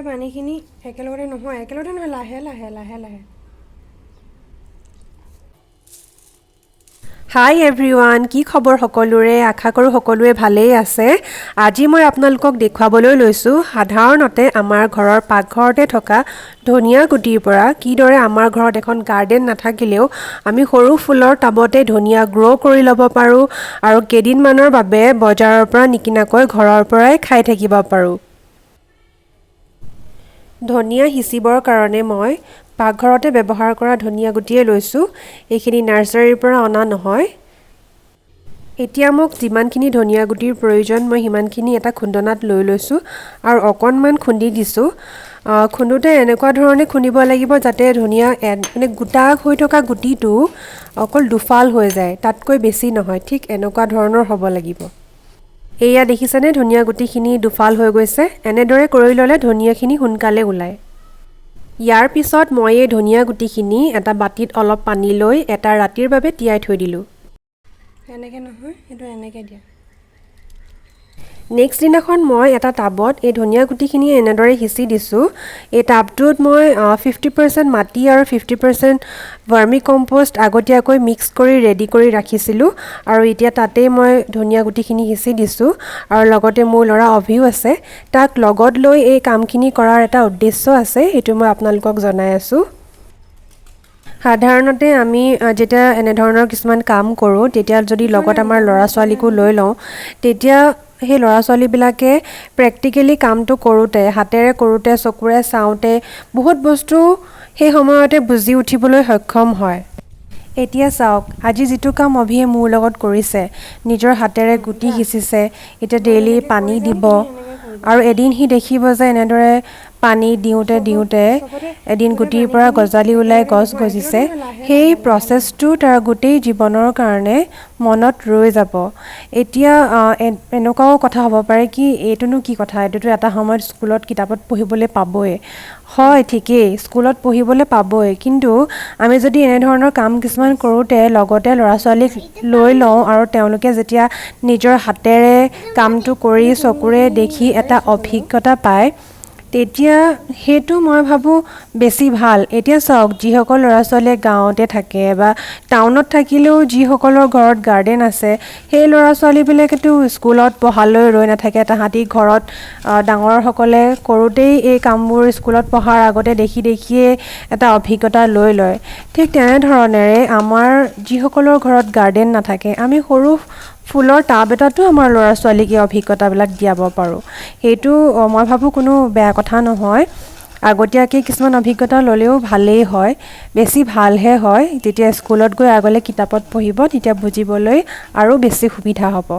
পানীখিনি একেলগতে নহয় লাহে লাহে লাহে লাহে হাই এভৰিৱান কি খবৰ সকলোৰে আশা কৰোঁ সকলোৱে ভালেই আছে আজি মই আপোনালোকক দেখুৱাবলৈ লৈছোঁ সাধাৰণতে আমাৰ ঘৰৰ পাকঘৰতে থকা ধনিয়া গুটিৰ পৰা কিদৰে আমাৰ ঘৰত এখন গাৰ্ডেন নাথাকিলেও আমি সৰু ফুলৰ টাবতে ধনিয়া গ্ৰ' কৰি ল'ব পাৰোঁ আৰু কেইদিনমানৰ বাবে বজাৰৰ পৰা নিকিনাকৈ ঘৰৰ পৰাই খাই থাকিব পাৰোঁ ধনিয়া সিঁচিবৰ কাৰণে মই পাকঘৰতে ব্যৱহাৰ কৰা ধনিয়া গুটিয়ে লৈছোঁ এইখিনি নাৰ্চাৰীৰ পৰা অনা নহয় এতিয়া মোক যিমানখিনি ধনিয়া গুটিৰ প্ৰয়োজন মই সিমানখিনি এটা খুন্দনাত লৈ লৈছোঁ আৰু অকণমান খুন্দি দিছোঁ খুন্দোতে এনেকুৱা ধৰণে খুন্দিব লাগিব যাতে ধনিয়া মানে গোটা হৈ থকা গুটিটো অকল দুফাল হৈ যায় তাতকৈ বেছি নহয় ঠিক এনেকুৱা ধৰণৰ হ'ব লাগিব এয়া দেখিছেনে ধনিয়া গুটিখিনি দুফাল হৈ গৈছে এনেদৰে কৰি ল'লে ধনিয়াখিনি সোনকালে ওলায় ইয়াৰ পিছত মই এই ধনিয়া গুটিখিনি এটা বাটিত অলপ পানী লৈ এটা ৰাতিৰ বাবে তিয়াই থৈ দিলোঁ এনেকৈ নহয় সেইটো এনেকৈ দিয়া নেক্সট দিনাখন মই এটা টাবত এই ধনিয়া গুটিখিনি এনেদৰে সিঁচি দিছোঁ এই টাবটোত মই 50% মাটি আৰু 50% ভাৰ্মি কম্প'ষ্ট আগতীয়াকৈ মিক্স কৰি ৰেডি কৰি ৰাখিছিলোঁ আৰু এতিয়া তাতেই মই ধনিয়া গুটিখিনি সিঁচি দিছোঁ আৰু লগতে মোৰ ল'ৰা অভিও আছে তাক লগত লৈ এই কামখিনি কৰাৰ এটা উদ্দেশ্য আছে সেইটো মই আপোনালোকক জনাই আছোঁ সাধাৰণতে আমি যেতিয়া এনেধৰণৰ কিছুমান কাম কৰোঁ তেতিয়া যদি লগত আমাৰ ল'ৰা ছোৱালীকো লৈ লওঁ তেতিয়া সেই ল'ৰা ছোৱালীবিলাকে প্ৰেক্টিকেলি কামটো কৰোঁতে হাতেৰে কৰোঁতে চকুৰে চাওঁতে বহুত বস্তু সেই সময়তে বুজি উঠিবলৈ সক্ষম হয় এতিয়া চাওক আজি যিটো কাম অভিয়ে মোৰ লগত কৰিছে নিজৰ হাতেৰে গুটি সিঁচিছে এতিয়া ডেইলি পানী দিব আৰু এদিন সি দেখিব যে এনেদৰে পানী দিওঁতে এদিন গুটিৰ পৰা গজালি ওলাই গছ গজিছে সেই প্ৰচেছটো তাৰ গোটেই জীৱনৰ কাৰণে মনত ৰৈ যাব এতিয়া এনেকুৱাও কথা হ'ব পাৰে কি এইটোনো কি কথা এইটোতো এটা সময়ত স্কুলত কিতাপত পঢ়িবলৈ পাবই হয় ঠিকেই স্কুলত পঢ়িবলৈ পাবই কিন্তু আমি যদি এনেধৰণৰ কাম কিছুমান কৰোঁতে লগতে ল'ৰা ছোৱালীক লৈ লওঁ আৰু তেওঁলোকে যেতিয়া নিজৰ হাতেৰে কামটো কৰি চকুৰে দেখি এটা অভিজ্ঞতা পায় তেতিয়া সেইটো মই ভাবোঁ বেছি ভাল এতিয়া চাওক যিসকল ল'ৰা ছোৱালীয়ে গাঁৱতে থাকে বা টাউনত থাকিলেও যিসকলৰ ঘৰত গাৰ্ডেন আছে সেই ল'ৰা ছোৱালীবিলাকেতো স্কুলত পঢ়ালৈ ৰৈ নাথাকে তাহাঁতি ঘৰত ডাঙৰসকলে কৰোঁতেই এই কামবোৰ স্কুলত পঢ়াৰ আগতে দেখিয়ে এটা অভিজ্ঞতা লৈ লয় ঠিক তেনেধৰণেৰে আমাৰ যিসকলৰ ঘৰত গাৰ্ডেন নাথাকে আমি সৰু ফুলৰ টাব এটাতো আমাৰ ল'ৰা ছোৱালীক এই অভিজ্ঞতাবিলাক দিয়াব পাৰোঁ সেইটো মই ভাবোঁ কোনো বেয়া কথা নহয় আগতীয়াকৈ কিছুমান অভিজ্ঞতা ল'লেও ভালেই হয় বেছি ভালহে হয় যেতিয়া স্কুলত গৈ আগলৈ কিতাপত পঢ়িব তেতিয়া বুজিবলৈ আৰু বেছি সুবিধা হ'ব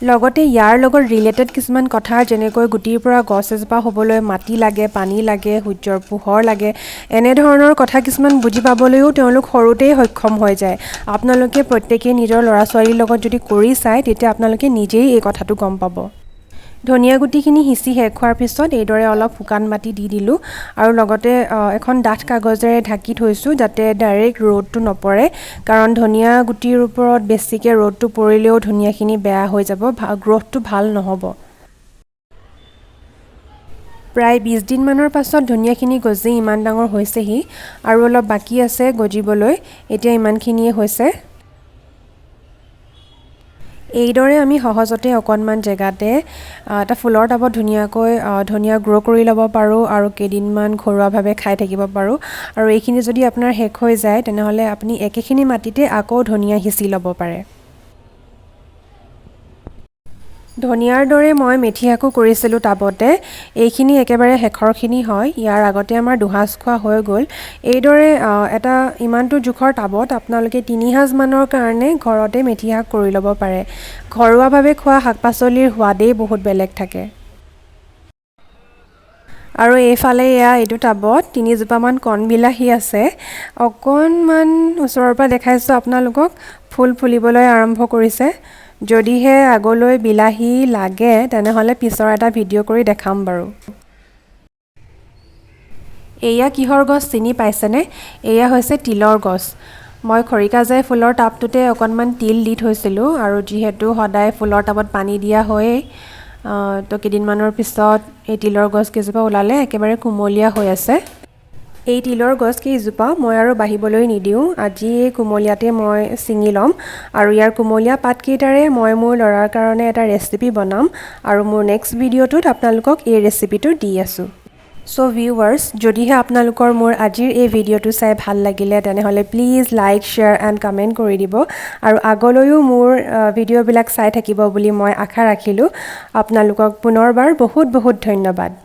লগতে ইয়াৰ লগত ৰিলেটেড কিছুমান কথা যেনেকৈ গুটিৰ পৰা গছ এজোপা হ'বলৈ মাটি লাগে পানী লাগে সূৰ্যৰ পোহৰ লাগে এনেধৰণৰ কথা কিছুমান বুজি পাবলৈও তেওঁলোক সৰুতেই সক্ষম হৈ যায় আপোনালোকে প্ৰত্যেকেই নিজৰ ল'ৰা ছোৱালীৰ লগত যদি কৰি চায় তেতিয়া আপোনালোকে নিজেই এই কথাটো গম পাব ধনিয়া গুটিখিনি সিঁচি শেষ হোৱাৰ পিছত এইদৰে অলপ শুকান মাটি দি দিলোঁ আৰু লগতে এখন ডাঠ কাগজেৰে ঢাকি থৈছোঁ যাতে ডাইৰেক্ট ৰ'দটো নপৰে কাৰণ ধনিয়া গুটিৰ ওপৰত বেছিকৈ ৰ'দটো পৰিলেও ধনিয়াখিনি বেয়া হৈ যাব গ্ৰ'থটো ভাল নহ'ব প্ৰায় 20 দিনমানৰ পাছত ধনিয়াখিনি গজি ইমান ডাঙৰ হৈছেহি আৰু অলপ বাকী আছে গজিবলৈ এতিয়া ইমানখিনিয়ে হৈছে এইদৰে আমি সহজতে অকণমান জেগাতে এটা ফুলৰ টাবত ধুনীয়াকৈ ধনিয়া গ্ৰ' কৰি ল'ব পাৰোঁ আৰু কেইদিনমান ঘৰুৱাভাৱে খাই থাকিব পাৰোঁ আৰু এইখিনি যদি আপোনাৰ শেষ হৈ যায় তেনেহ'লে আপুনি একেখিনি মাটিতে আকৌ ধনিয়া সিঁচি ল'ব পাৰে ধনিয়াৰ দৰে মই মেথি শাকো কৰিছিলোঁ টাবতে এইখিনি একেবাৰে শেষৰখিনি হয় ইয়াৰ আগতে আমাৰ দুসাঁজ খোৱা হৈ গ'ল এইদৰে এটা ইমানটো জোখৰ টাবত আপোনালোকে 3 সাঁজমানৰ কাৰণে ঘৰতে মেথি শাক কৰি ল'ব পাৰে ঘৰুৱাভাৱে খোৱা শাক পাচলিৰ সোৱাদেই বহুত বেলেগ থাকে আৰু এইফালে এইটো টাবত 3 জোপামান কণ বিলাহী আছে অকণমান ওচৰৰ পৰা দেখাইছোঁ আপোনালোকক ফুল ফুলিবলৈ আৰম্ভ কৰিছে যদিহে আগলৈ বিলাহী লাগে তেনেহ'লে পিছৰ এটা ভিডিঅ' কৰি দেখাম বাৰু এয়া কিহৰ গছ চিনি পাইছেনে এয়া হৈছে তিলৰ গছ মই খৰিকাজাই ফুলৰ টাবটোতে অকণমান তিল দি থৈছিলোঁ আৰু যিহেতু সদায় ফুলৰ টাবত পানী দিয়া হয়েই তো কেইদিনমানৰ পিছত এই তিলৰ গছ কেইজোপা ওলালে একেবাৰে কুমলীয়া হৈ আছে এই তিলৰ গছ কেইজোপা মই আৰু বাঢ়িবলৈ নিদিওঁ আজি এই কুমলীয়াতে মই ছিঙি ল'ম আৰু ইয়াৰ কুমলীয়া পাতকেইটাৰে মই মোৰ ল'ৰাৰ কাৰণে এটা ৰেচিপি বনাম আৰু মোৰ নেক্সট ভিডিঅ'টোত আপোনালোকক এই ৰেচিপিটো দি আছোঁ চ' ভিউৱাৰ্ছ যদিহে আপোনালোকৰ মোৰ আজিৰ এই ভিডিঅ'টো চাই ভাল লাগিলে তেনেহ'লে please like share and comment কৰি দিব আৰু আগলৈও মোৰ ভিডিঅ'বিলাক চাই থাকিব বুলি মই আশা ৰাখিলোঁ আপোনালোকক পুনৰবাৰ বহুত বহুত ধন্যবাদ